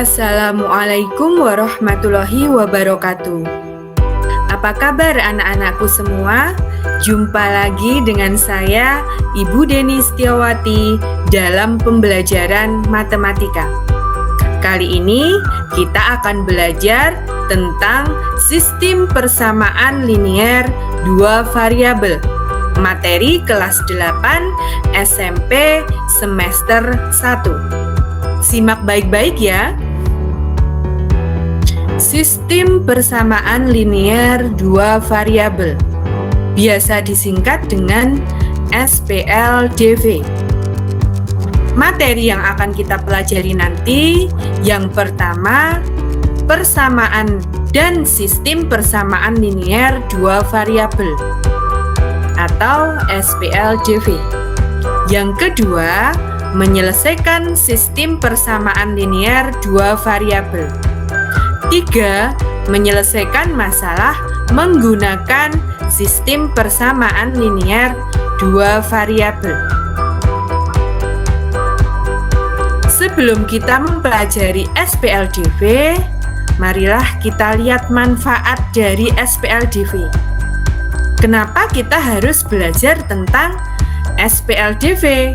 Assalamualaikum warahmatullahi wabarakatuh. Apa kabar anak-anakku semua? Jumpa lagi dengan saya, Ibu Deni Setiawati, dalam pembelajaran matematika. Kali ini kita akan belajar tentang sistem persamaan linier dua variabel. Materi kelas 8 SMP semester 1. Simak baik-baik ya. Sistem persamaan linier dua variabel biasa disingkat dengan SPLDV. Materi yang akan kita pelajari nanti yang pertama, persamaan dan sistem persamaan linier dua variabel atau SPLDV. Yang kedua, menyelesaikan sistem persamaan linier dua variabel. 3. Menyelesaikan masalah menggunakan sistem persamaan linier dua variabel. Sebelum kita mempelajari SPLDV, marilah kita lihat manfaat dari SPLDV. Kenapa kita harus belajar tentang SPLDV?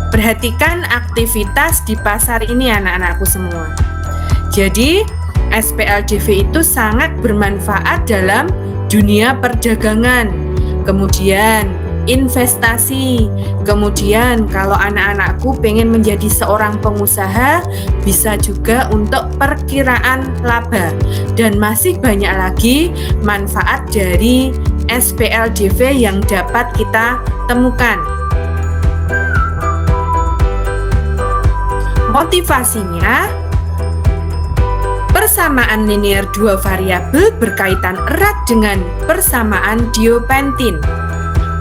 Perhatikan aktivitas di pasar ini anak-anakku semua. Jadi, SPLDV itu sangat bermanfaat dalam dunia perdagangan, kemudian investasi, kemudian kalau anak-anakku pengen menjadi seorang pengusaha, bisa juga untuk perkiraan laba, dan masih banyak lagi manfaat dari SPLDV yang dapat kita temukan. Motivasinya, persamaan linier dua variabel berkaitan erat dengan persamaan Diopantin.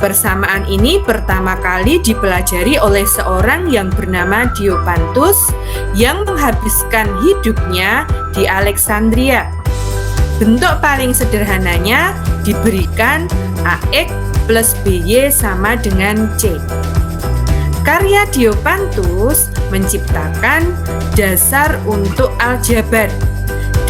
Persamaan ini pertama kali dipelajari oleh seorang yang bernama Diopantus yang menghabiskan hidupnya di Alexandria. Bentuk paling sederhananya diberikan AX plus BY sama dengan C. Karya Diopantus menciptakan dasar untuk aljabar,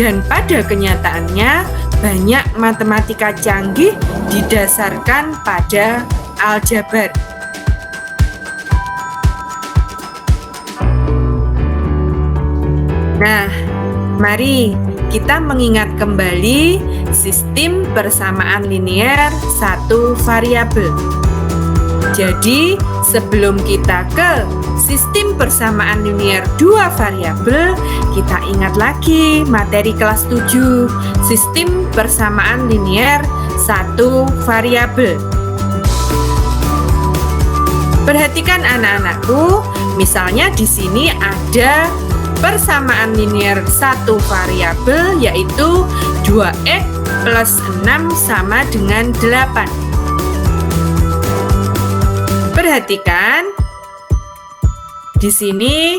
dan pada kenyataannya banyak matematika canggih didasarkan pada aljabar. Nah, mari kita mengingat kembali sistem persamaan linier satu variabel. Jadi, sebelum kita ke sistem persamaan linier dua variabel, kita ingat lagi materi kelas 7, sistem persamaan linier satu variabel. Perhatikan anak-anakku, misalnya di sini ada persamaan linier satu variabel, yaitu 2x plus 6 sama dengan 8. Perhatikan, di sini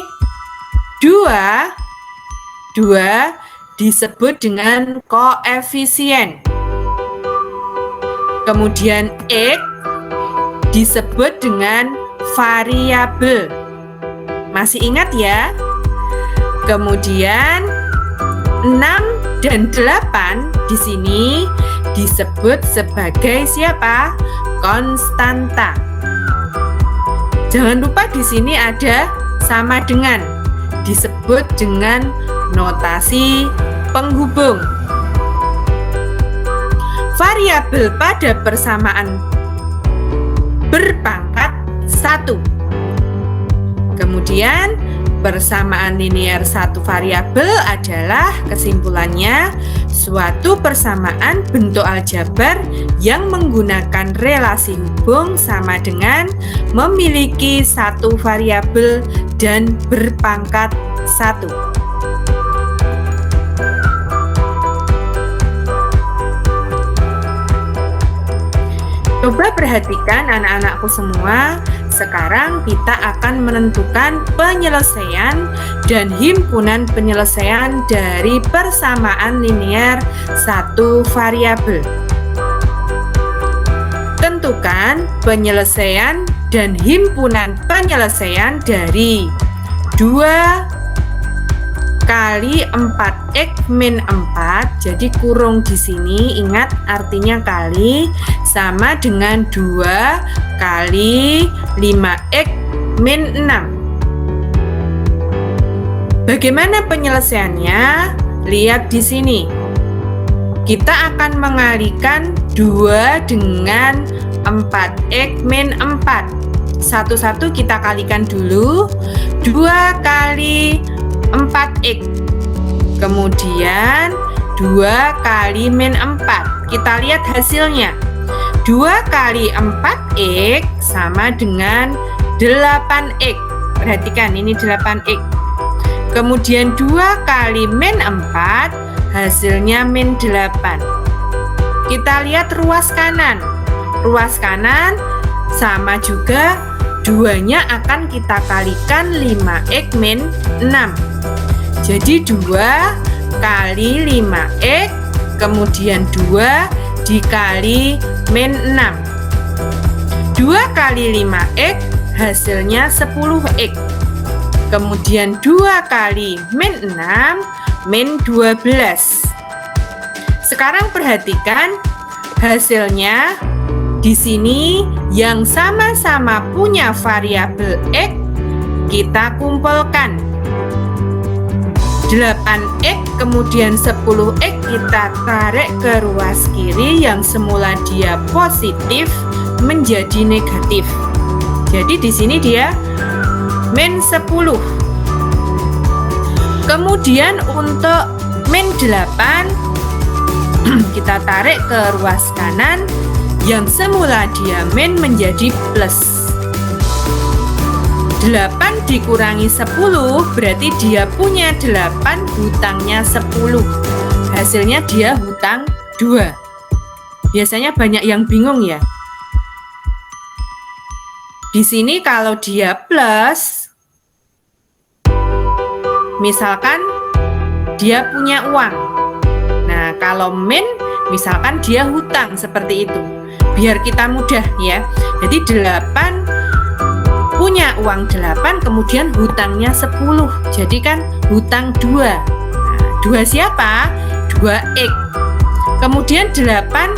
2 disebut dengan koefisien. Kemudian X disebut dengan variabel. Masih ingat ya? Kemudian 6 dan 8 di sini disebut sebagai siapa? Konstanta. Jangan lupa di sini ada sama dengan, disebut dengan notasi penghubung. Variabel pada persamaan berpangkat 1. Kemudian persamaan linier satu variabel adalah kesimpulannya suatu persamaan bentuk aljabar yang menggunakan relasi hubung sama dengan memiliki satu variabel dan berpangkat 1. Coba perhatikan anak-anakku semua. Sekarang kita akan menentukan penyelesaian dan himpunan penyelesaian dari persamaan linier satu variabel. Tentukan penyelesaian dan himpunan penyelesaian dari 2 kali 4x min 4. Jadi kurung di sini, ingat artinya kali, sama dengan 2 kali 5x min 6. Bagaimana penyelesaiannya? Lihat di sini. Kita akan mengalikan 2 dengan 4x min 4. Satu-satu kita kalikan dulu. 2 kali 4x. Kemudian 2 kali min 4. Kita lihat hasilnya. 2 kali 4x sama dengan 8x. Perhatikan, ini 8x. Kemudian 2 kali min 4, hasilnya min 8. Kita lihat ruas kanan. Ruas kanan sama juga, 2-nya akan kita kalikan 5x min 6. Jadi 2 kali 5x, kemudian 2 dikali min 6. 2 kali 5x, hasilnya 10x. Kemudian 2 kali min 6, min 12. Sekarang perhatikan hasilnya. Di sini yang sama-sama punya variabel x, kita kumpulkan. 8x kemudian 10x kita tarik ke ruas kiri, yang semula dia positif menjadi negatif. Jadi di sini dia min 10. Kemudian untuk min 8 kita tarik ke ruas kanan, yang semula dia min menjadi plus. 8 dikurangi 10 berarti dia punya 8, hutangnya 10. Hasilnya dia hutang 2. Biasanya banyak yang bingung ya. Di sini kalau dia plus, misalkan dia punya uang. Nah, kalau min, misalkan dia hutang, seperti itu. Biar kita mudah ya. Jadi 8 punya uang 8, kemudian hutangnya 10. Jadi kan hutang 2. Nah, 2 siapa? 2x. Kemudian 8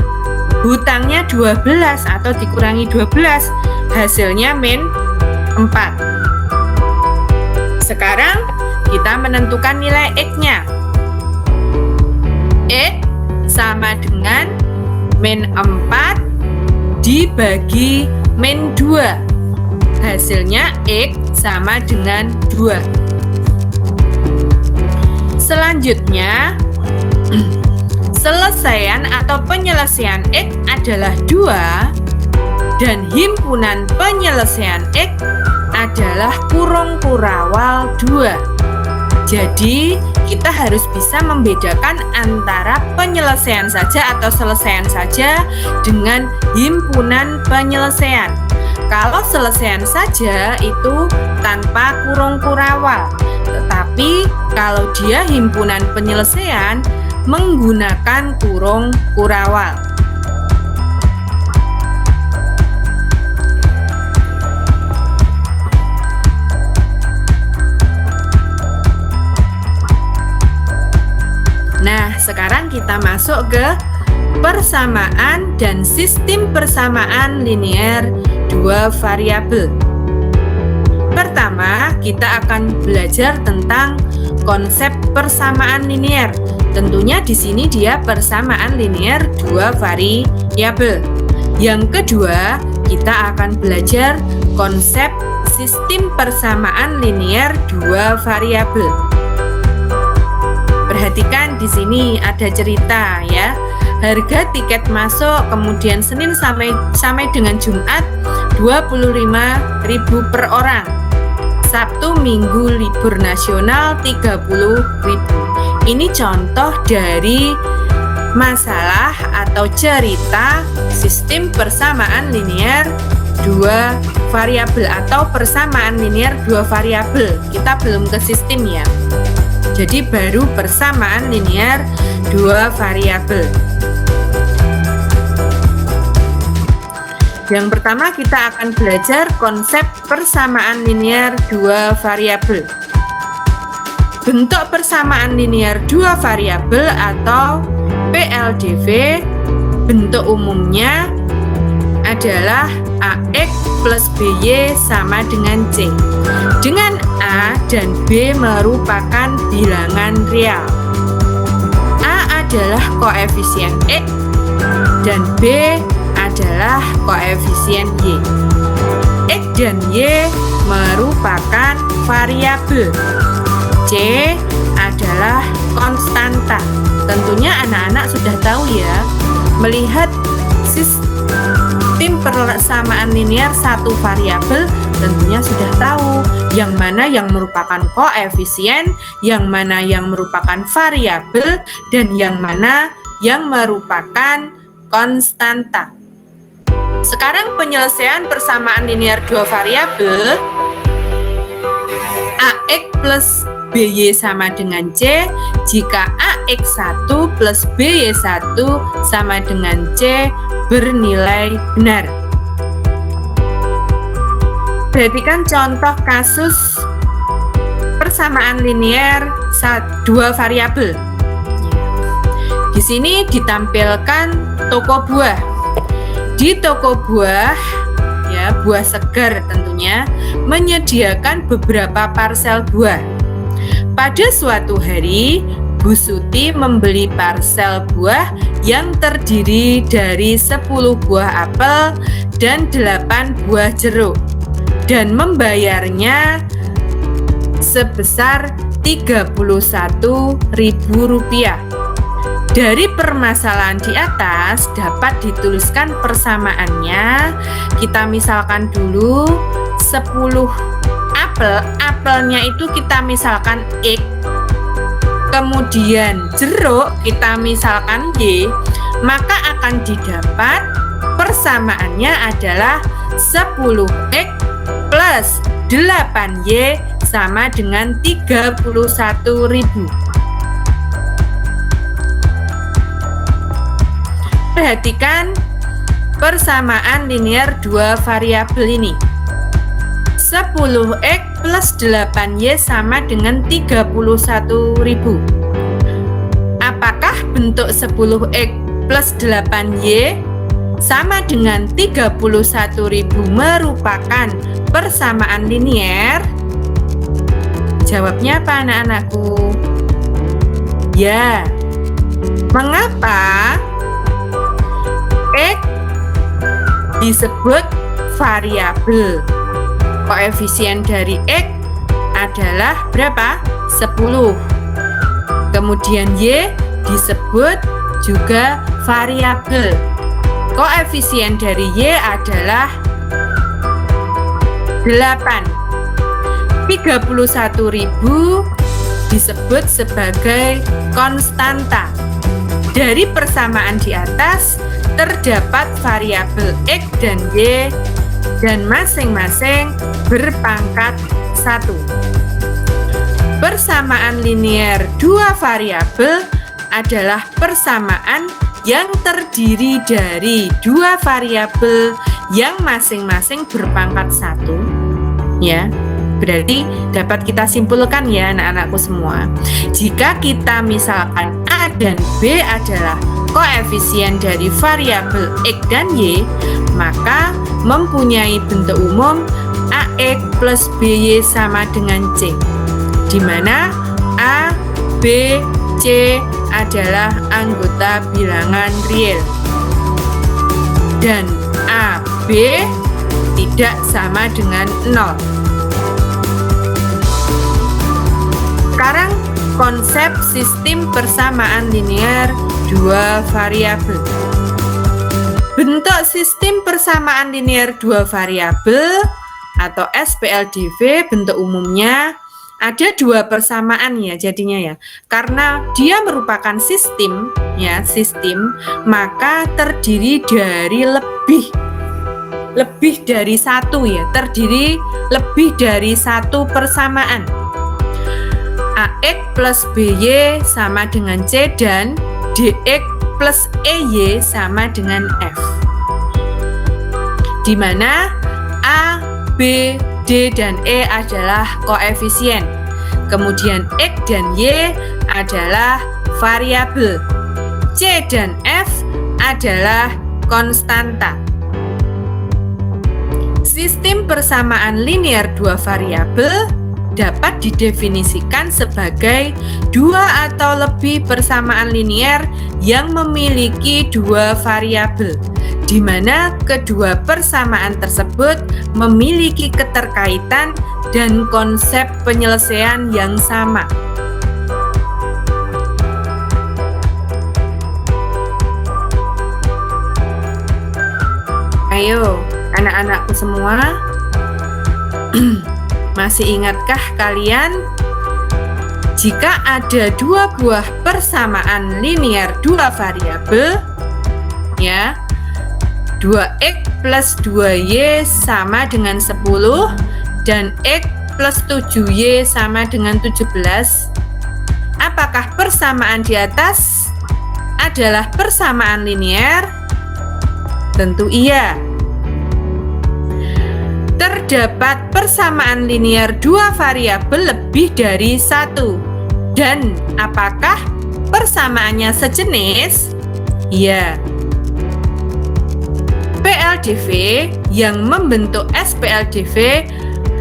hutangnya 12 atau dikurangi 12. Hasilnya min 4. Sekarang kita menentukan nilai x-nya. X sama dengan min 4 dibagi min 2. Hasilnya x sama dengan 2. Selanjutnya, selesaian atau penyelesaian x adalah 2 dan himpunan penyelesaian x adalah kurung kurawal 2. Jadi kita harus bisa membedakan antara penyelesaian saja atau selesaian saja dengan himpunan penyelesaian. Kalau selesaian saja itu tanpa kurung kurawal, tetapi kalau dia himpunan penyelesaian menggunakan kurung kurawal. Nah, sekarang kita masuk ke persamaan dan sistem persamaan linear 2 variabel. Pertama, kita akan belajar tentang konsep persamaan linear. Tentunya di sini dia persamaan linear 2 variabel. Yang kedua, kita akan belajar konsep sistem persamaan linear 2 variabel. Perhatikan di sini ada cerita ya. Harga tiket masuk kemudian Senin sampai dengan Jumat 25.000 per orang. Sabtu Minggu libur nasional 30.000. Ini contoh dari masalah atau cerita sistem persamaan linear 2 variabel atau persamaan linear 2 variabel. Kita belum ke sistem ya. Jadi baru persamaan linear 2 variabel. Yang pertama kita akan belajar konsep persamaan linear 2 variabel. bentuk persamaan linear dua variabel atau PLDV bentuk umumnya adalah AX plus BY sama dengan C, dengan A dan B merupakan bilangan real. A adalah koefisien X dan B adalah koefisien Y. X dan Y merupakan variabel. C adalah konstanta. Tentunya anak-anak sudah tahu ya, melihat sistem persamaan linear satu variabel tentunya sudah tahu yang mana yang merupakan koefisien, yang mana yang merupakan variabel, dan yang mana yang merupakan konstanta. Sekarang penyelesaian persamaan linear dua variabel. AX plus BY sama dengan C jika AX1 plus BY1 sama dengan C bernilai benar. Perhatikan contoh kasus persamaan linear dua variabel. Di sini ditampilkan toko buah. Di toko buah, ya, buah segar tentunya menyediakan beberapa parsel buah. Pada suatu hari, Bu Suti membeli parsel buah yang terdiri dari 10 buah apel dan 8 buah jeruk dan membayarnya sebesar Rp31.000. Dari permasalahan di atas dapat dituliskan persamaannya. Kita misalkan dulu 10 apelnya itu kita misalkan X, kemudian jeruk kita misalkan Y, maka akan didapat persamaannya adalah 10X plus 8Y sama dengan 31.000. Perhatikan persamaan linear dua variabel ini. 10X plus 8Y sama dengan 31.000. Apakah bentuk 10X plus 8Y sama dengan 31.000 merupakan persamaan linear? Jawabnya apa anak-anakku? Ya. Mengapa X disebut variabel? Koefisien dari X adalah berapa? 10. Kemudian Y disebut juga variabel. Koefisien dari Y adalah 8. 31.000 disebut sebagai konstanta. Dari persamaan di atas terdapat variabel X dan Y dan masing-masing berpangkat 1. Persamaan linear dua variabel adalah persamaan yang terdiri dari dua variabel yang masing-masing berpangkat 1. Ya, berarti dapat kita simpulkan ya anak-anakku semua. Jika kita misalkan A dan B adalah koefisien dari variabel X dan Y, maka mempunyai bentuk umum AX plus BY sama dengan C, di mana A, B, C adalah anggota bilangan real dan A, B tidak sama dengan 0. Sekarang konsep sistem persamaan linear dua variabel. Bentuk sistem persamaan linear dua variabel atau SPLDV bentuk umumnya ada dua persamaan ya jadinya ya. Karena dia merupakan sistem ya, maka terdiri dari lebih dari satu ya, terdiri lebih dari satu persamaan. AX plus BY sama dengan C dan DX plus EY sama dengan F, di mana A, B, D, dan E adalah koefisien. Kemudian X dan Y adalah variabel. C dan F adalah konstanta. Sistem persamaan linear dua variabel dapat didefinisikan sebagai dua atau lebih persamaan linear yang memiliki dua variabel, di mana kedua persamaan tersebut memiliki keterkaitan dan konsep penyelesaian yang sama. Ayo, anak-anakku semua, masih ingatkah kalian jika ada dua buah persamaan linear dua variabel, ya, 2x plus 2y sama dengan 10 dan x plus 7y sama dengan 17? Apakah persamaan di atas adalah persamaan linear? Tentu iya. Terdapat persamaan linear dua variabel lebih dari satu. Dan apakah persamaannya sejenis? Iya. PLDV yang membentuk SPLDV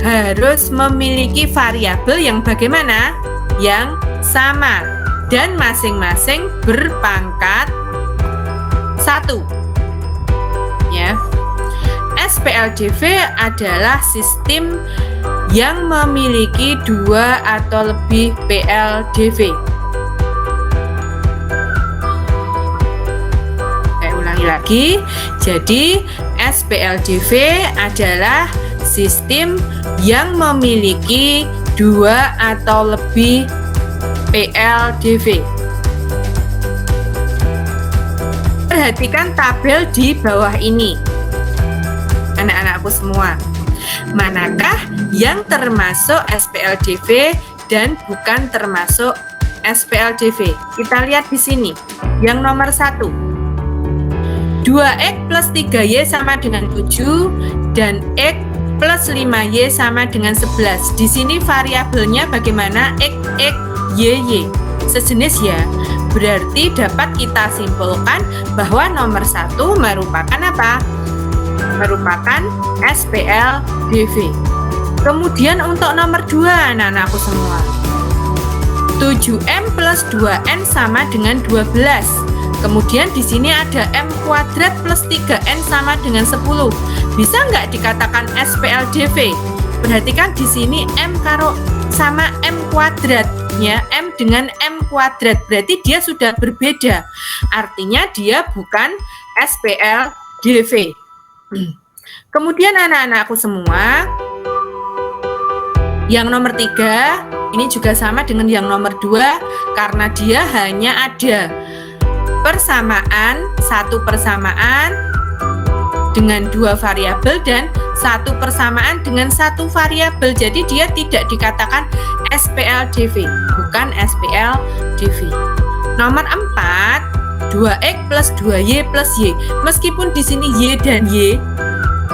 harus memiliki variabel yang bagaimana? Yang sama dan masing-masing berpangkat 1. Ya. SPLDV adalah sistem yang memiliki dua atau lebih PLDV. Saya ulangi lagi. Jadi, SPLDV adalah sistem yang memiliki dua atau lebih PLDV. Perhatikan tabel di bawah ini. Anak-anakku semua, manakah yang termasuk SPLDV dan bukan termasuk SPLDV? Kita lihat di sini. Yang nomor 1, 2x plus 3y sama dengan 7 dan x plus 5y sama dengan 11. Di sini variabelnya bagaimana? X, x, y, y. Sejenis ya. Berarti dapat kita simpulkan bahwa nomor 1 merupakan apa? Merupakan SPLDV. Kemudian untuk nomor 2, anak-anakku semua, 7m plus 2n sama dengan 12. Kemudian di sini ada m kuadrat plus 3n sama dengan 10. Bisa nggak dikatakan SPLDV? Perhatikan di sini m karo sama m kuadrat, ya, m dengan m kuadrat. Berarti dia sudah berbeda. Artinya dia bukan SPLDV. Kemudian anak-anakku semua, yang nomor 3 ini juga sama dengan yang nomor 2 karena dia hanya ada satu persamaan dengan dua variabel dan satu persamaan dengan satu variabel. Jadi dia tidak dikatakan SPLDV, bukan SPLDV. Nomor 4, 2x plus 2y plus y. Meskipun di sini y dan y,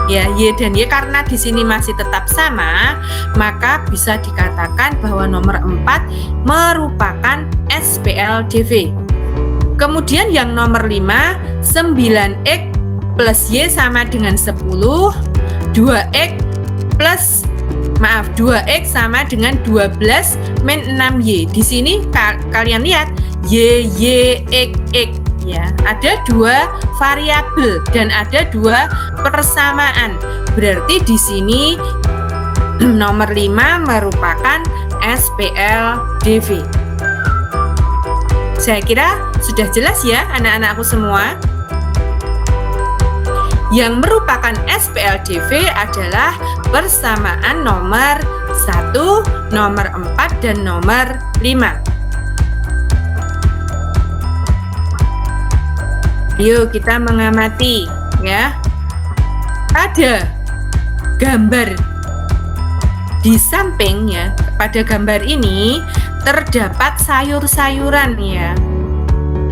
ya, y dan y karena di sini masih tetap sama, maka bisa dikatakan bahwa nomor 4 merupakan SPLDV. Kemudian yang nomor 5, 9x plus y sama dengan 10, 2x sama dengan 12 min 6y. Di sini kalian lihat y, x, x. Ya, ada dua variabel dan ada dua persamaan. Berarti di sini nomor 5 merupakan SPLDV. Saya kira sudah jelas ya anak-anakku semua. Yang merupakan SPLDV adalah persamaan nomor 1, nomor 4, dan nomor 5. Yuk kita mengamati ya. Pada gambar di samping ya, pada gambar ini terdapat sayur-sayuran ya.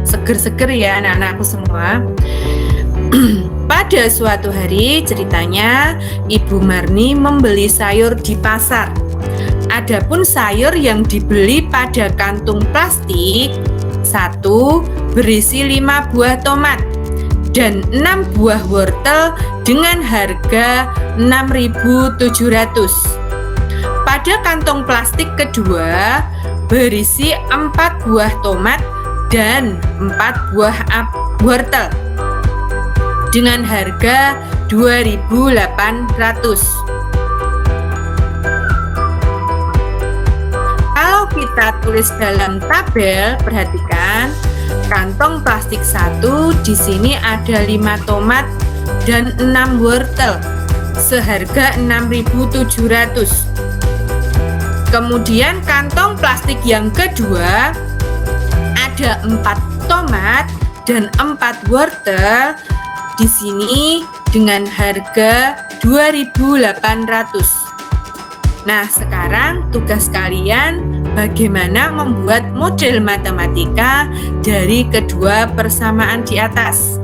Seger-seger ya anak-anakku semua. Pada suatu hari ceritanya Ibu Marni membeli sayur di pasar. Adapun sayur yang dibeli pada kantung plastik, 1 berisi 5 buah tomat dan 6 buah wortel dengan harga 6.700. Pada kantong plastik kedua berisi 4 buah tomat dan 4 buah wortel dengan harga 2.800. Kalau kita tulis dalam tabel, perhatikan kantong plastik 1 di sini ada 5 tomat dan 6 wortel seharga 6.700. Kemudian kantong plastik yang kedua ada 4 tomat dan 4 wortel di sini dengan harga 2.800. Nah, sekarang tugas kalian bagaimana membuat model matematika dari kedua persamaan di atas.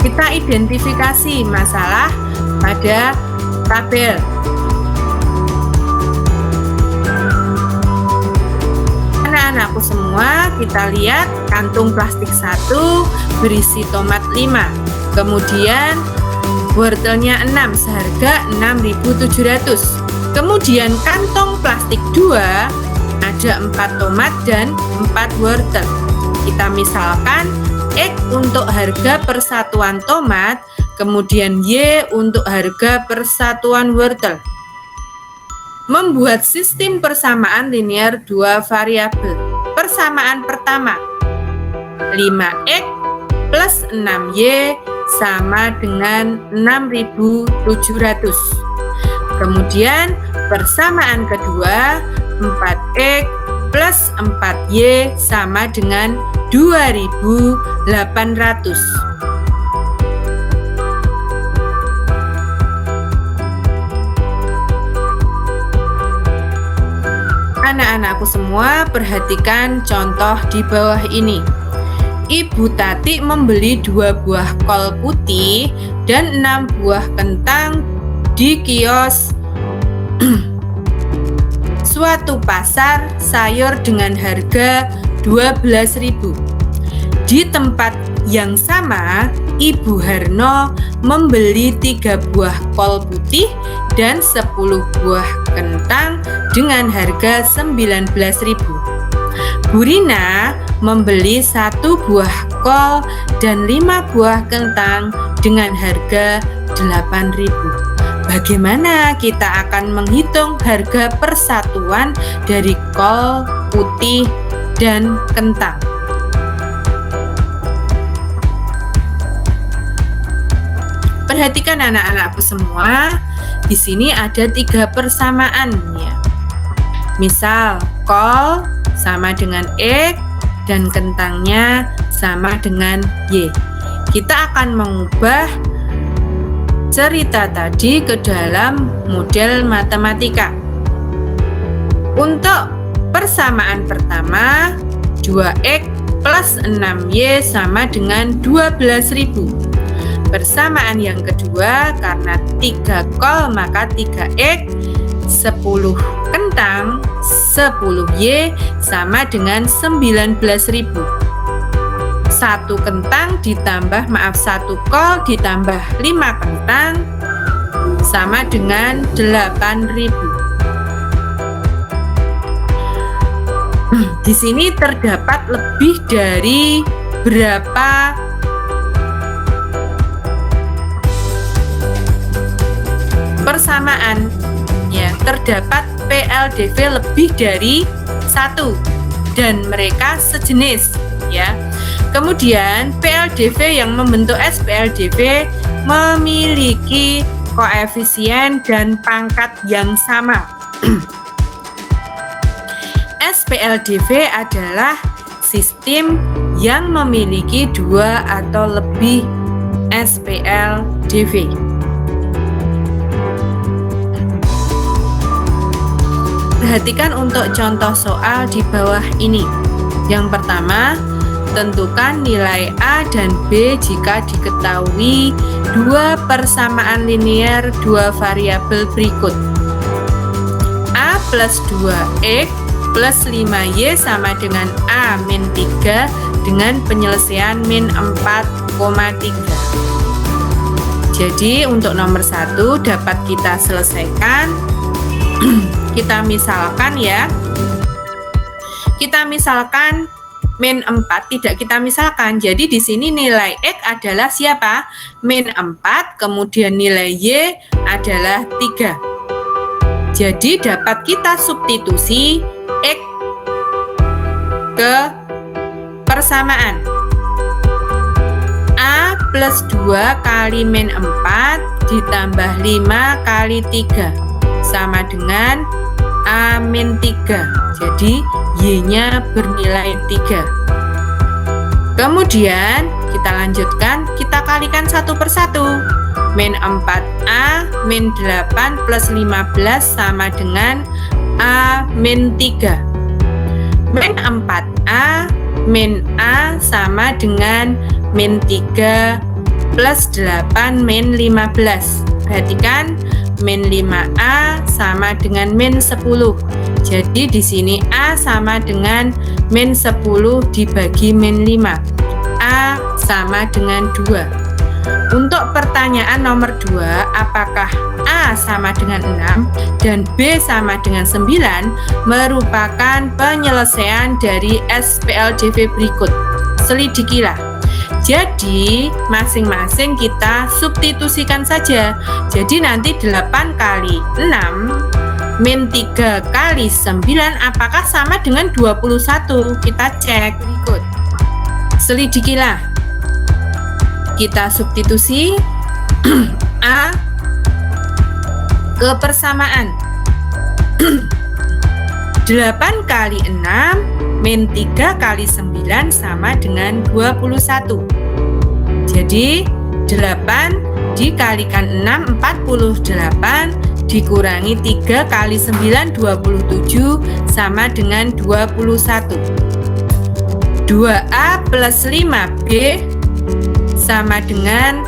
Kita identifikasi masalah pada tabel. Anak-anakku semua, kita lihat kantung plastik 1 berisi tomat 5, kemudian wortelnya 6 seharga 6.700. Kemudian kantong plastik 2 ada 4 tomat dan 4 wortel. Kita misalkan X untuk harga persatuan tomat, kemudian Y untuk harga persatuan wortel. Membuat sistem persamaan linear 2 variabel. Persamaan pertama, 5X plus 6Y sama dengan 6.700. Kemudian persamaan kedua, 4X plus 4Y sama dengan 2.800. Anak-anakku semua, perhatikan contoh di bawah ini. Ibu Tati membeli 2 buah kol putih dan 6 buah kentang di kios suatu pasar sayur dengan harga 12.000. Di tempat yang sama, Ibu Harno membeli 3 buah kol putih dan 10 buah kentang dengan harga 19.000. Bu Rina membeli 1 buah kol dan 5 buah kentang dengan harga 8.000. Bagaimana kita akan menghitung harga persatuan dari kol putih dan kentang? Perhatikan anak-anakku semua, di sini ada 3 persamaan ya. Misal, kol sama dengan X dan kentangnya sama dengan Y. Kita akan mengubah cerita tadi ke dalam model matematika. Untuk persamaan pertama, 2X plus 6Y sama dengan 12.000. Persamaan yang kedua, karena 3 kol maka 3X, 10 kentang, 10Y sama dengan 19.000. 1 kentang ditambah 1 kol ditambah 5 kentang sama dengan 8.000. Di sini terdapat lebih dari berapa persamaan ya, terdapat PLDV lebih dari 1 dan mereka sejenis ya. Kemudian PLDV yang membentuk SPLDV memiliki koefisien dan pangkat yang sama. SPLDV adalah sistem yang memiliki 2 atau lebih SPLDV. Perhatikan untuk contoh soal di bawah ini. Yang pertama, tentukan nilai A dan B jika diketahui dua persamaan linear dua variabel berikut. A plus 2X plus 5Y sama dengan A min 3 dengan penyelesaian min 4,3. Jadi untuk nomor 1 dapat kita selesaikan. Kita misalkan ya. Kita misalkan min 4, tidak kita misalkan. Jadi di sini nilai X adalah siapa? Min 4, kemudian nilai Y adalah 3. Jadi dapat kita substitusi X ke persamaan. A plus 2 kali min 4 ditambah 5 kali 3 sama dengan A min 3. Jadi Y-nya bernilai 3. Kemudian kita lanjutkan, kita kalikan satu persatu. Min 4A min 8 plus 15 sama dengan A min 3. Min 4A min A sama dengan min 3 plus 8 min 15. Perhatikan, min 5A sama dengan min 10. Jadi di sini A sama dengan min 10 dibagi min 5. A sama dengan 2. Untuk pertanyaan nomor 2, apakah A sama dengan 6 dan B sama dengan 9 merupakan penyelesaian dari SPLDV berikut? Selidikilah. Jadi masing-masing kita substitusikan saja. Jadi nanti 8 kali 6 min 3 kali 9 apakah sama dengan 21? Kita cek berikut. Selidikilah. Kita substitusi A ke persamaan. 8 kali 6 min 3 kali 9 sama dengan 21. Jadi 8 dikalikan 6 48 dikurangi 3 kali 9 27 sama dengan 21. 2A plus 5B sama dengan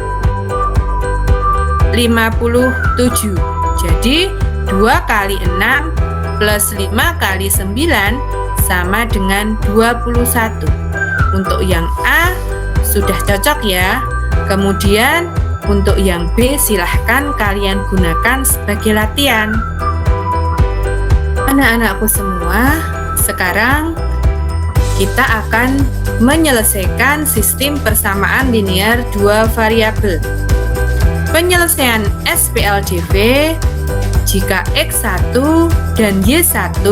57. Jadi 2 kali 6 plus 5 kali 9 sama dengan 21. Untuk yang A sudah cocok ya. Kemudian untuk yang B silahkan kalian gunakan sebagai latihan. Anak-anakku semua, sekarang kita akan menyelesaikan sistem persamaan linear dua variabel. Penyelesaian SPLDV jika X1 dan Y1,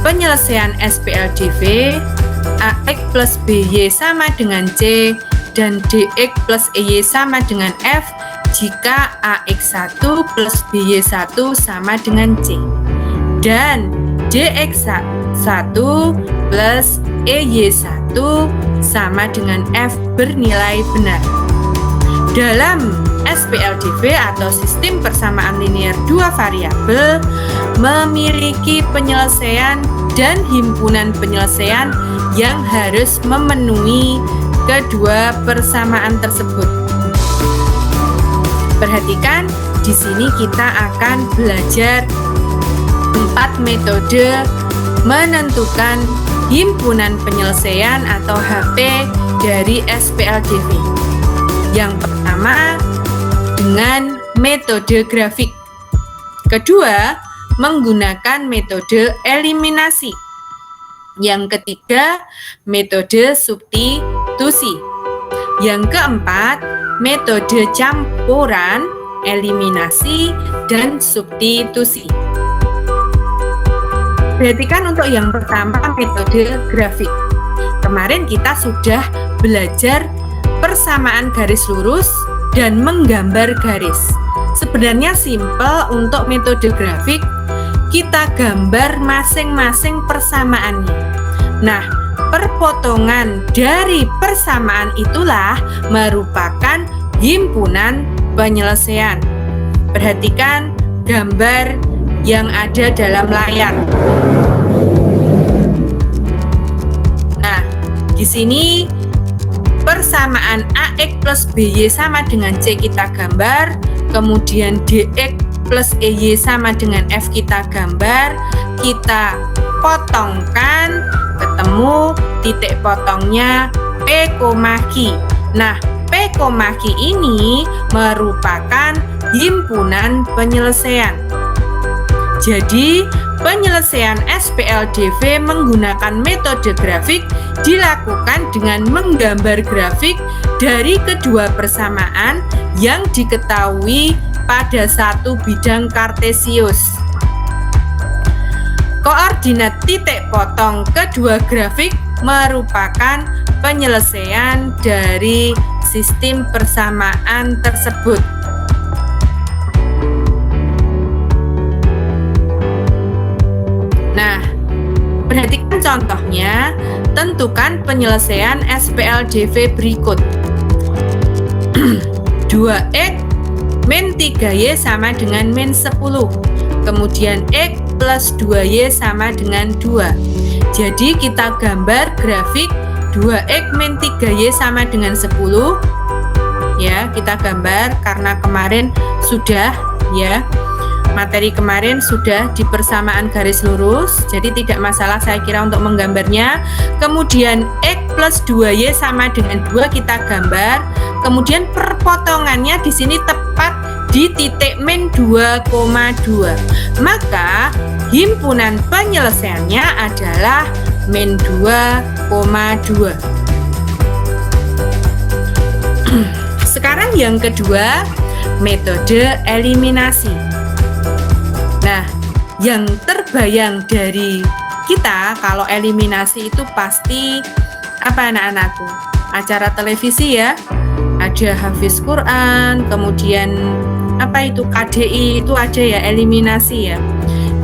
penyelesaian SPLDV AX plus BY sama dengan C dan DX plus EY sama dengan F jika AX1 plus BY1 sama dengan C dan DX1 plus EY1 sama dengan F bernilai benar. Dalam SPLDV atau sistem persamaan linear dua variabel memiliki penyelesaian dan himpunan penyelesaian yang harus memenuhi kedua persamaan tersebut. Perhatikan, di sini kita akan belajar 4 metode menentukan himpunan penyelesaian atau HP dari SPLDV. Yang pertama, dengan metode grafik. Kedua, menggunakan metode eliminasi. Yang ketiga, metode substitusi. Yang keempat, metode campuran, eliminasi, dan substitusi. Perhatikan untuk yang pertama, metode grafik. Kemarin kita sudah belajar persamaan garis lurus dan menggambar garis. Sebenarnya simpel untuk metode grafik, kita gambar masing-masing persamaannya. Nah, perpotongan dari persamaan itulah merupakan himpunan penyelesaian. Perhatikan gambar yang ada dalam layar. Nah, Di sini persamaan AX plus BY sama dengan C kita gambar, kemudian DX plus EY sama dengan F kita gambar, kita potongkan, ketemu titik potongnya P, Q. Nah, P, Q ini merupakan himpunan penyelesaian. Jadi, penyelesaian SPLDV menggunakan metode grafik dilakukan dengan menggambar grafik dari kedua persamaan yang diketahui pada satu bidang kartesius. Koordinat titik potong kedua grafik merupakan penyelesaian dari sistem persamaan tersebut. Nah, perhatikan contohnya, tentukan penyelesaian SPLDV berikut. 2X min 3Y sama dengan min 10. Kemudian X plus 2Y sama dengan 2. Jadi kita gambar grafik 2X min 3Y sama dengan 10. Ya, kita gambar karena kemarin sudah ya. Materi kemarin sudah di persamaan garis lurus, jadi tidak masalah saya kira untuk menggambarnya. Kemudian X plus 2Y sama dengan 2 kita gambar. Kemudian perpotongannya di sini tepat di titik min 2,2. Maka himpunan penyelesaiannya adalah min 2,2. Sekarang yang kedua, metode eliminasi. Nah, yang terbayang dari kita kalau eliminasi itu pasti apa anak-anakku? Acara televisi ya, ada Hafiz Quran, kemudian apa itu KDI itu aja ya eliminasi ya.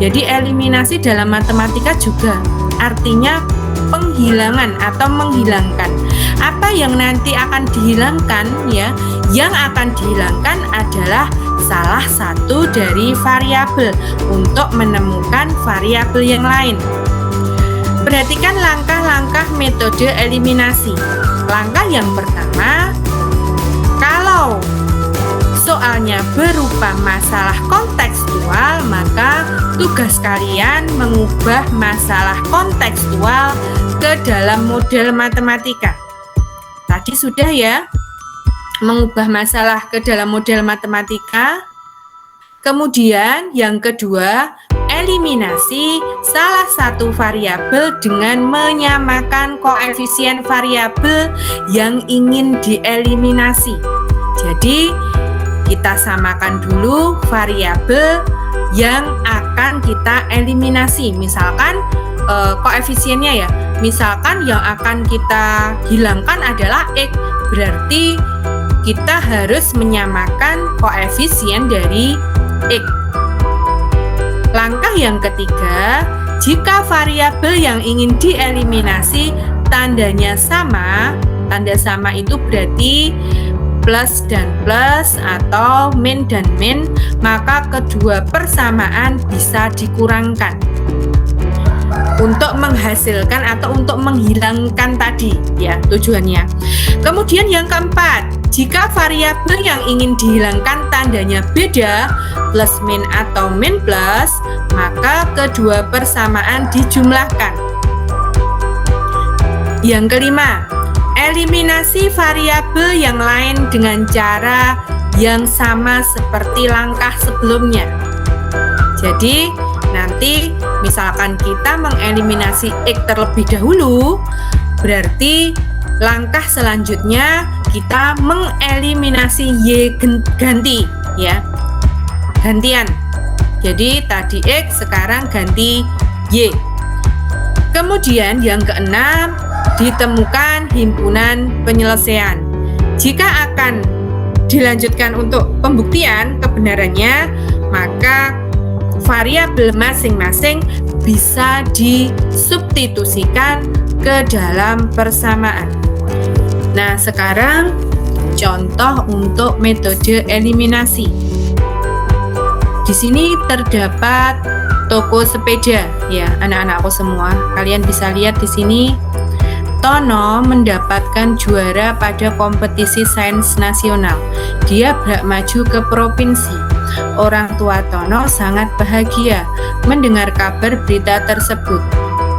Jadi eliminasi dalam matematika juga artinya penghilangan atau menghilangkan. Apa yang nanti akan dihilangkan ya? Yang akan dihilangkan adalah salah satu dari variabel untuk menemukan variabel yang lain. Perhatikan langkah-langkah metode eliminasi. Langkah yang pertama, kalau soalnya berupa masalah kontekstual, maka tugas kalian mengubah masalah kontekstual ke dalam model matematika. Tadi sudah ya, mengubah masalah ke dalam model matematika. Kemudian yang kedua, eliminasi salah satu variabel dengan menyamakan koefisien variabel yang ingin dieliminasi. Jadi kita samakan dulu variabel yang akan kita eliminasi. Misalkan koefisiennya ya, misalkan yang akan kita hilangkan adalah X, berarti kita harus menyamakan koefisien dari X. Langkah yang ketiga, jika variabel yang ingin dieliminasi tandanya sama, tanda sama itu berarti plus dan plus atau min dan min, maka kedua persamaan bisa dikurangkan untuk menghasilkan atau untuk menghilangkan tadi ya tujuannya. Kemudian yang keempat, jika variabel yang ingin dihilangkan tandanya beda, plus min atau min plus, maka kedua persamaan dijumlahkan. Yang kelima, eliminasi variabel yang lain dengan cara yang sama seperti langkah sebelumnya. Jadi nanti misalkan kita mengeliminasi X terlebih dahulu, berarti langkah selanjutnya kita mengeliminasi Y ganti ya, gantian. Jadi tadi X, sekarang ganti Y. Kemudian yang keenam, ditemukan himpunan penyelesaian. Jika akan dilanjutkan untuk pembuktian kebenarannya, maka variabel masing-masing bisa disubstitusikan ke dalam persamaan. Nah, sekarang contoh untuk metode eliminasi. Di sini terdapat toko sepeda ya, anak-anakku semua. Kalian bisa lihat di sini Tono mendapatkan juara pada kompetisi sains nasional. Dia berhak maju ke provinsi. Orang tua Tono sangat bahagia mendengar kabar berita tersebut.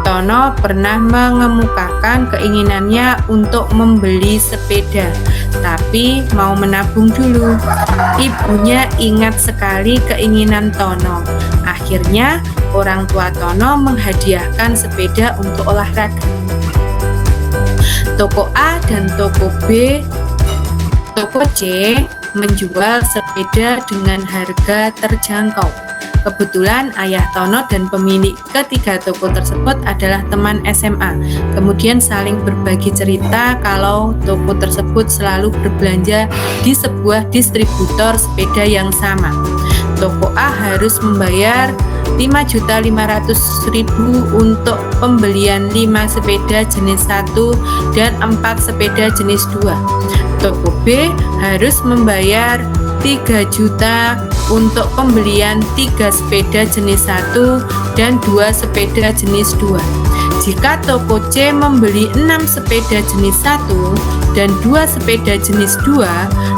Tono pernah mengemukakan keinginannya untuk membeli sepeda, tapi mau menabung dulu. Ibunya ingat sekali keinginan Tono. Akhirnya, orang tua Tono menghadiahkan sepeda untuk olahraga. Toko A dan toko B, toko C menjual sepeda dengan harga terjangkau. Kebetulan ayah Tono dan pemilik ketiga toko tersebut adalah teman SMA. Kemudian saling berbagi cerita kalau toko tersebut selalu berbelanja di sebuah distributor sepeda yang sama. Toko A harus membayar 5.500.000 untuk pembelian 5 sepeda jenis 1 dan 4 sepeda jenis 2. Toko B harus membayar 3 juta untuk pembelian 3 sepeda jenis 1 dan 2 sepeda jenis 2. Jika toko C membeli 6 sepeda jenis 1 dan 2 sepeda jenis 2,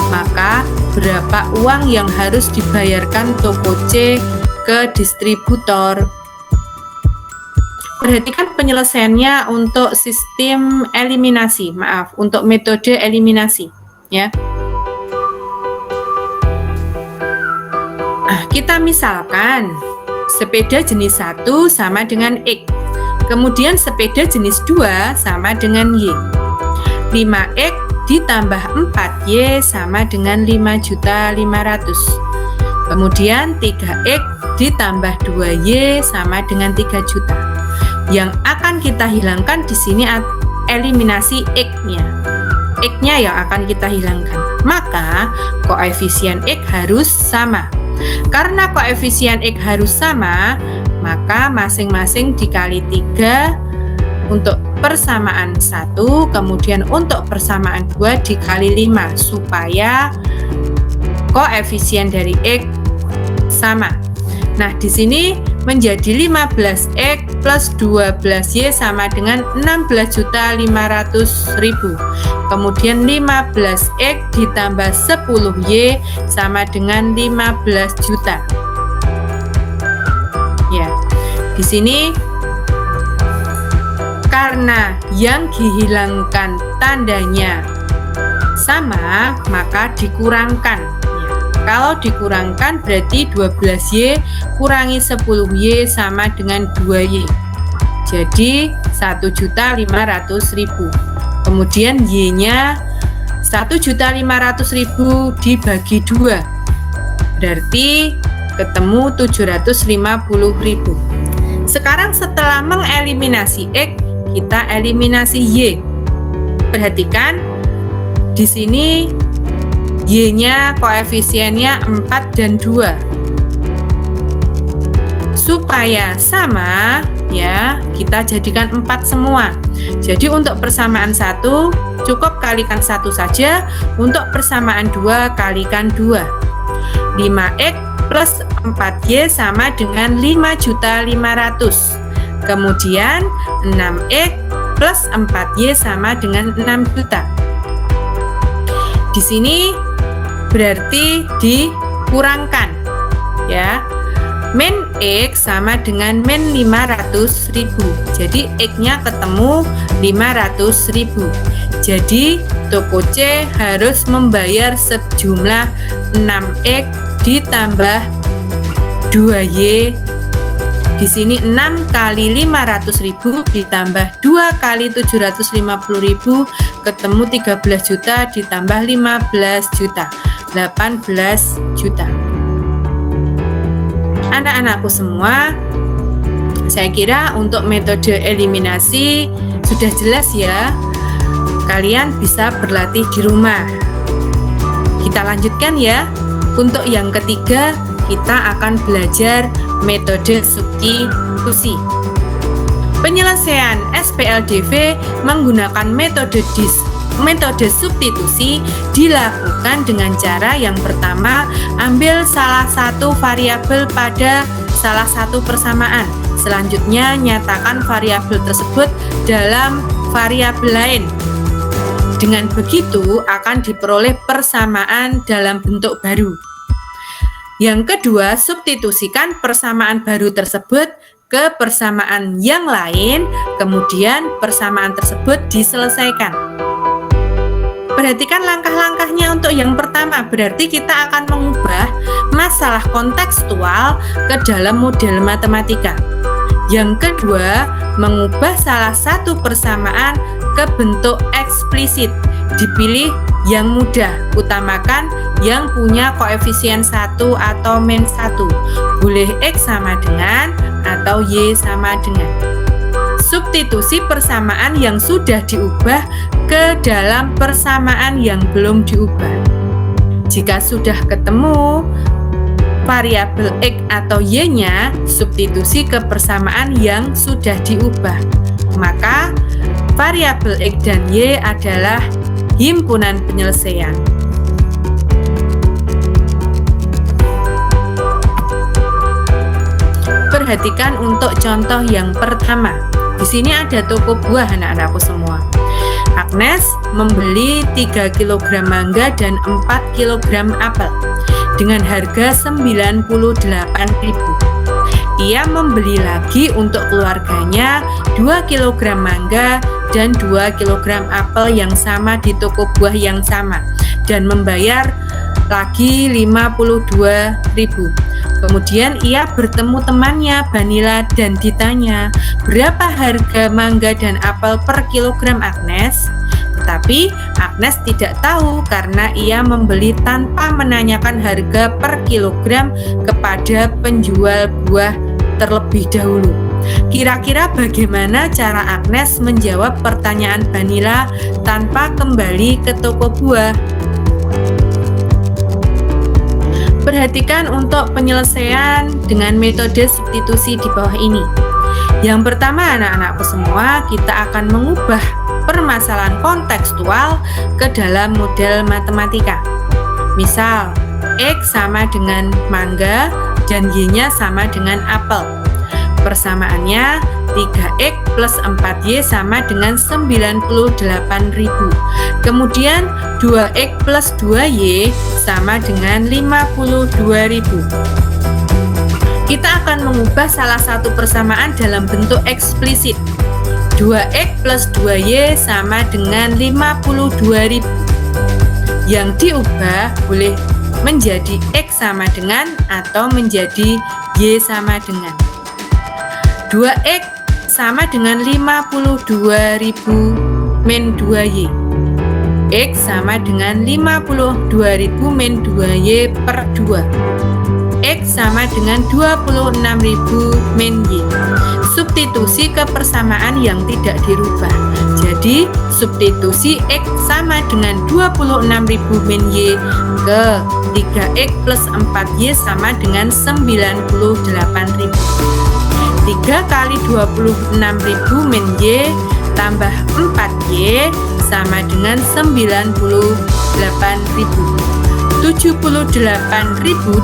maka berapa uang yang harus dibayarkan toko C ke distributor? Perhatikan penyelesaiannya untuk sistem eliminasi, untuk metode eliminasi, ya. Kita misalkan sepeda jenis 1 sama dengan X, kemudian sepeda jenis 2 sama dengan Y. 5X ditambah 4Y sama dengan 5.500.000. Kemudian 3X ditambah 2Y sama dengan 3 juta. Yang akan kita hilangkan di sini eliminasi X-nya. X-nya yang akan kita hilangkan. Maka koefisien X harus sama. Karena koefisien X harus sama, maka masing-masing dikali 3 untuk persamaan 1, kemudian untuk persamaan 2 dikali 5 supaya koefisien dari X sama. Nah, di sini menjadi 15X plus 12Y sama dengan 16.500.000. Kemudian 15X ditambah 10Y sama dengan 15 juta. Ya, di sini karena yang dihilangkan tandanya sama, maka dikurangkan. Kalau dikurangkan berarti 12Y kurangi 10Y sama dengan 2Y. Jadi 1.500.000. Kemudian Y-nya 1.500.000 dibagi 2. Berarti ketemu 750.000. Sekarang setelah mengeliminasi X, kita eliminasi Y. Perhatikan di sini Y-nya koefisiennya 4 dan 2. Supaya sama, ya, kita jadikan 4 semua. Jadi untuk persamaan 1 cukup kalikan 1 saja, untuk persamaan 2 kalikan 2. 5X plus 4Y sama dengan 5.500.000. Kemudian 6X plus 4Y sama dengan 6 juta. Di sini berarti dikurangkan, ya. Min X sama dengan min 500.000. Jadi X-nya ketemu 500.000. Jadi toko C harus membayar sejumlah 6X ditambah 2Y. Di sini 6 kali 500.000 ditambah 2 kali 750.000 ketemu 13 juta ditambah 15 juta, 18 juta. Anak-anakku semua, saya kira untuk metode eliminasi sudah jelas ya. Kalian bisa berlatih di rumah. Kita lanjutkan ya. Untuk yang ketiga, kita akan belajar metode substitusi. Penyelesaian SPLDV menggunakan metode substitusi dilakukan dengan cara yang pertama, ambil salah satu variabel pada salah satu persamaan. Selanjutnya, nyatakan variabel tersebut dalam variabel lain. Dengan begitu akan diperoleh persamaan dalam bentuk baru. Yang kedua, substitusikan persamaan baru tersebut ke persamaan yang lain, kemudian persamaan tersebut diselesaikan. Perhatikan langkah-langkahnya untuk yang pertama, berarti kita akan mengubah masalah kontekstual ke dalam model matematika. Yang kedua, mengubah salah satu persamaan ke bentuk eksplisit. Dipilih yang mudah, utamakan yang punya koefisien 1 atau min 1. Boleh X sama dengan atau Y sama dengan. Substitusi persamaan yang sudah diubah ke dalam persamaan yang belum diubah. Jika sudah ketemu variabel X atau Y-nya, substitusi ke persamaan yang sudah diubah. Maka variabel X dan Y adalah himpunan penyelesaian. Perhatikan untuk contoh yang pertama. Di sini ada toko buah anak-anakku semua. Agnes membeli 3 kg mangga dan 4 kg apel dengan harga 98.000. Ia membeli lagi untuk keluarganya 2 kg mangga dan 2 kg apel yang sama di toko buah yang sama dan membayar lagi 52.000. Kemudian ia bertemu temannya Vanilla dan ditanya, "Berapa harga mangga dan apel per kilogram, Agnes?" Tetapi Agnes tidak tahu karena ia membeli tanpa menanyakan harga per kilogram kepada penjual buah terlebih dahulu. Kira-kira bagaimana cara Agnes menjawab pertanyaan Vanilla tanpa kembali ke toko buah? Perhatikan untuk penyelesaian dengan metode substitusi di bawah ini. Yang pertama anak-anakku semua, kita akan mengubah permasalahan kontekstual ke dalam model matematika. Misal, X sama dengan mangga dan Y-nya sama dengan apel. Persamaannya 3X plus 4Y sama dengan 98.000. Kemudian 2X plus 2Y sama dengan 52.000. Kita akan mengubah salah satu persamaan dalam bentuk eksplisit. 2X plus 2Y sama dengan 52.000. Yang diubah boleh menjadi X sama dengan atau menjadi Y sama dengan. 2X sama dengan 52.000 min 2Y. X sama dengan 52.000 min 2Y per 2. X sama dengan 26.000 min Y. Substitusi ke persamaan yang tidak dirubah. Jadi, substitusi X sama dengan 26.000 min Y ke 3X plus 4Y sama dengan 98.000. 3 kali 26.000 min Y tambah 4Y sama dengan 98.000. 78.000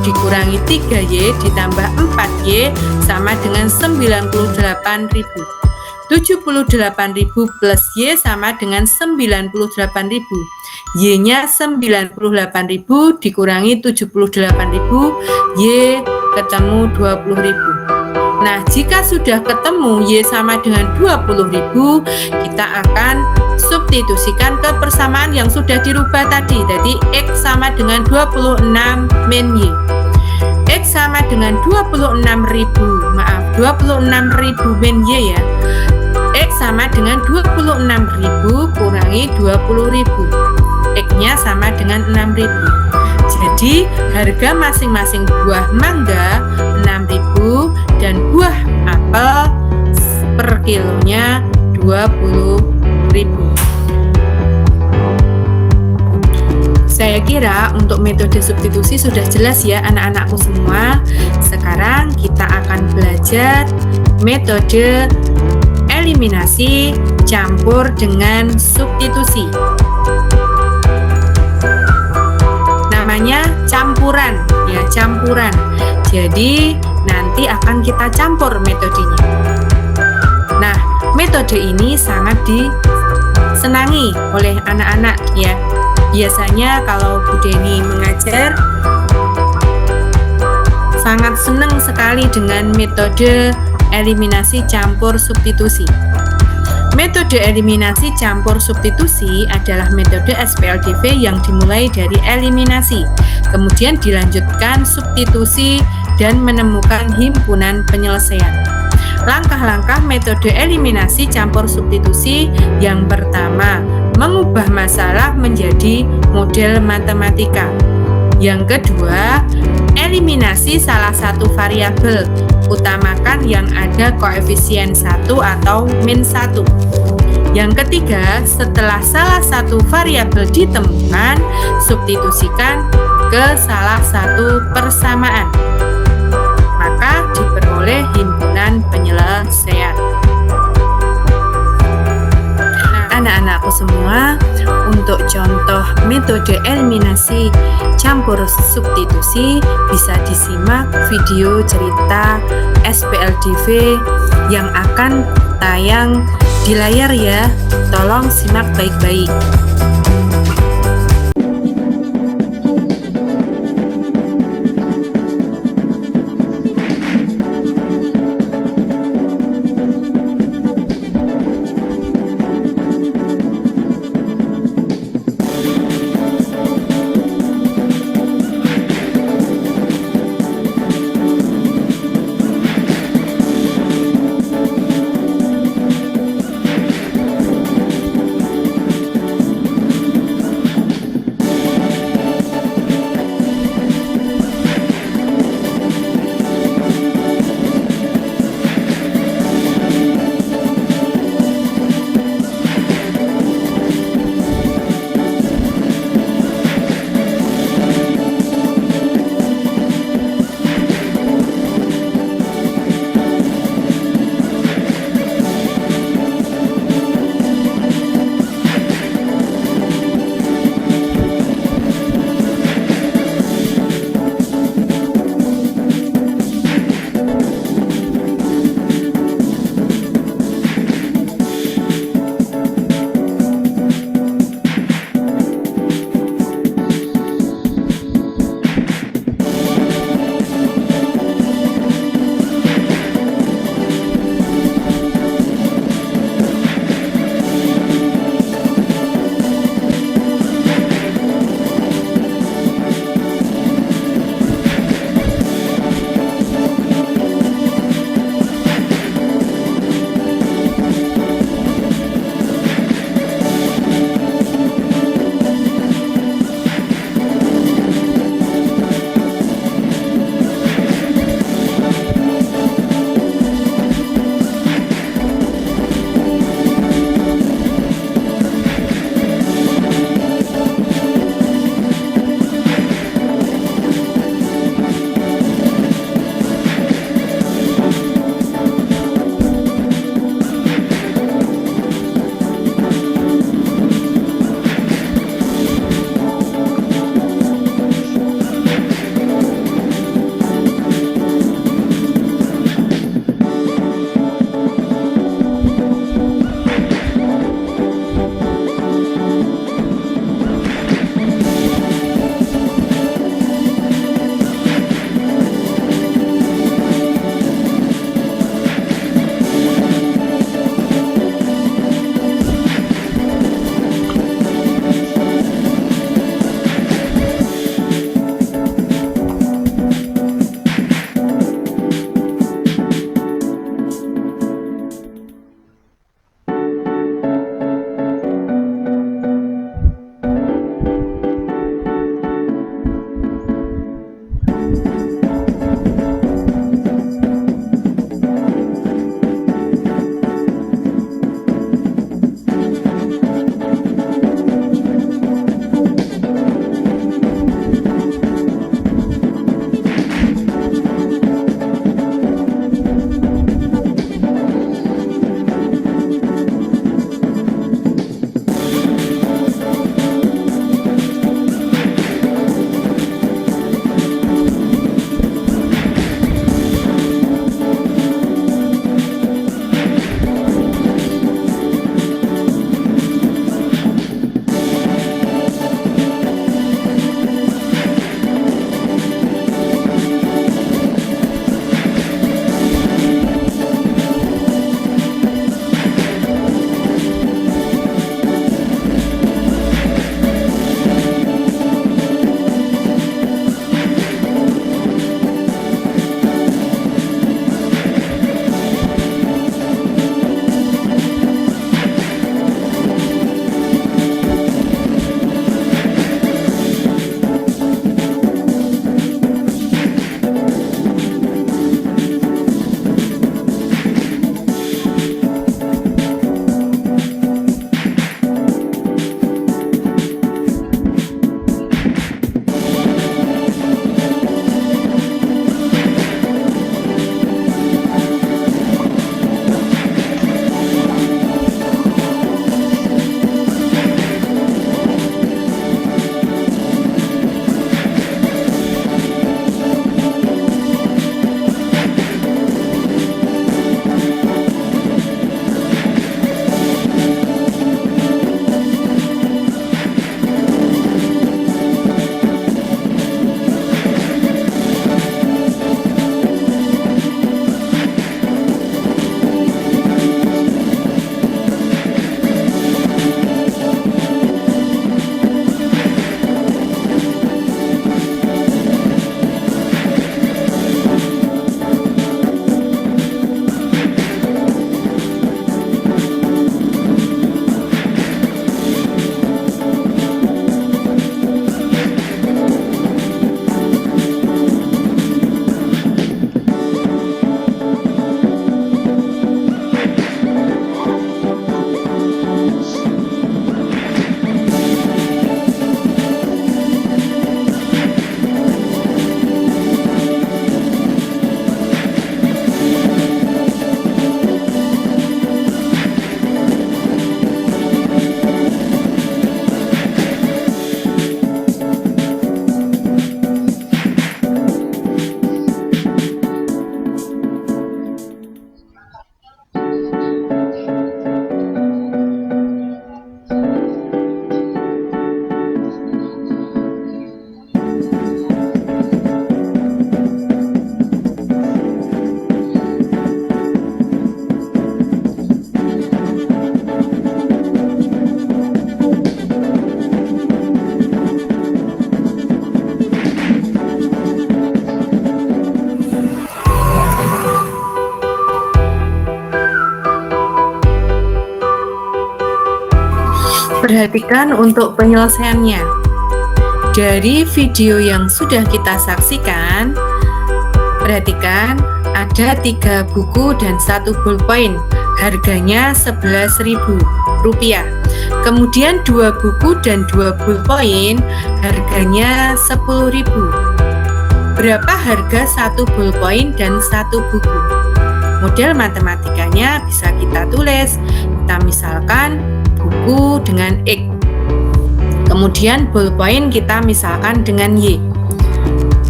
dikurangi 3Y ditambah 4Y sama dengan 98.000. 78.000 plus Y sama dengan 98.000. Y-nya 98.000 dikurangi 78.000, Y ketemu 20.000. Nah, jika sudah ketemu Y sama dengan 20.000, kita akan substitusikan ke persamaan yang sudah dirubah tadi. Jadi X sama dengan 26 min Y. X sama dengan 26.000 min Y ya. X sama dengan 26.000 kurangi 20.000. X-nya sama dengan 6.000. Jadi harga masing-masing buah mangga 6.000 dan buah apel per kilonya 20.000. Saya kira untuk metode substitusi sudah jelas ya anak-anakku semua. Sekarang kita akan belajar metode eliminasi campur dengan substitusi. Namanya campuran ya, campuran. Jadi nanti akan kita campur metodenya. Nah, Metode ini sangat disenangi oleh anak-anak ya. Biasanya kalau Bu Deni mengajar sangat senang sekali dengan metode eliminasi campur substitusi. Metode eliminasi campur substitusi adalah metode SPLDV yang dimulai dari eliminasi, kemudian dilanjutkan substitusi dan menemukan himpunan penyelesaian. Langkah-langkah metode eliminasi campur substitusi yang pertama, mengubah masalah menjadi model matematika. Yang kedua, eliminasi salah satu variabel, utamakan yang ada koefisien 1 atau min 1. Yang ketiga, setelah salah satu variabel ditemukan, substitusikan ke salah satu persamaan, maka diperoleh himpunan penyelesaian. Anak-anakku semua, untuk contoh metode eliminasi campur substitusi bisa disimak video cerita SPLDV yang akan tayang di layar ya. Tolong simak baik-baik. perhatikan untuk penyelesaiannya. Dari video yang sudah kita saksikan, perhatikan ada 3 buku dan 1 ballpoint, harganya Rp11.000. Kemudian 2 buku dan 2 ballpoint, harganya Rp10.000. Berapa harga 1 ballpoint dan 1 buku? Model matematikanya bisa kita tulis. Kita misalkan buku dengan X, kemudian ballpoint kita misalkan dengan Y.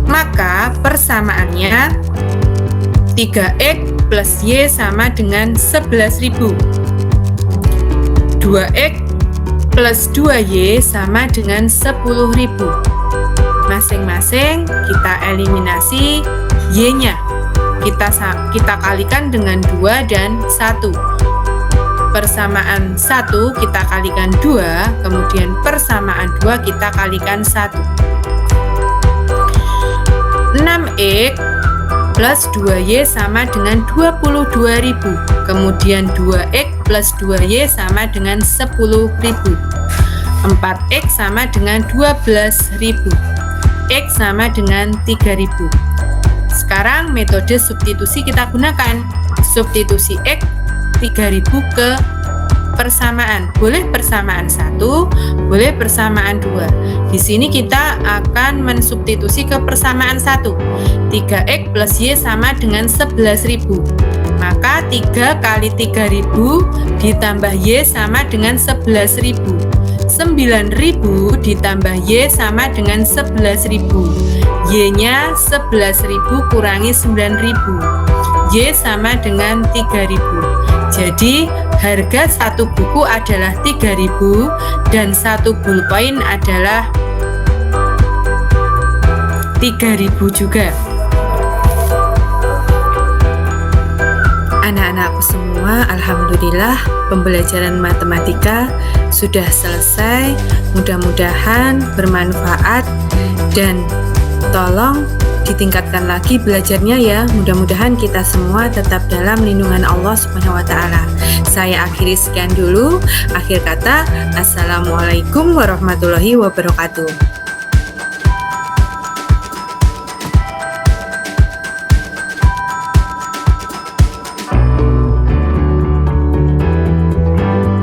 Maka persamaannya 3X plus Y sama dengan 11.000. 2X plus 2Y sama dengan 10.000. Masing-masing kita eliminasi Y-nya. Kita kalikan dengan 2 dan 1. Persamaan 1 kita kalikan 2, kemudian persamaan 2 kita kalikan 1. 6X plus 2Y sama dengan 22.000. Kemudian 2X plus 2Y sama dengan 10.000. 4X sama dengan 12.000. X sama dengan 3.000. Sekarang metode substitusi kita gunakan. Substitusi X 3.000 ke persamaan. Boleh persamaan 1, boleh persamaan 2. Di sini kita akan mensubstitusi ke persamaan 1. 3X plus Y sama dengan 11.000. Maka 3 kali 3.000 ditambah Y sama dengan 11.000. 9.000 ditambah Y sama dengan 11.000. Y-nya 11.000 kurangi 9.000. Y sama dengan 3.000. Jadi harga 1 buku adalah 3.000 dan 1 ballpoint adalah 3.000 juga. Anak-anakku semua, alhamdulillah pembelajaran matematika sudah selesai. Mudah-mudahan bermanfaat dan tolong ditingkatkan lagi belajarnya ya. Mudah-mudahan kita semua tetap dalam lindungan Allah Subhanahu wa taala. Saya akhiri sekian dulu. Akhir kata, Assalamualaikum warahmatullahi wabarakatuh.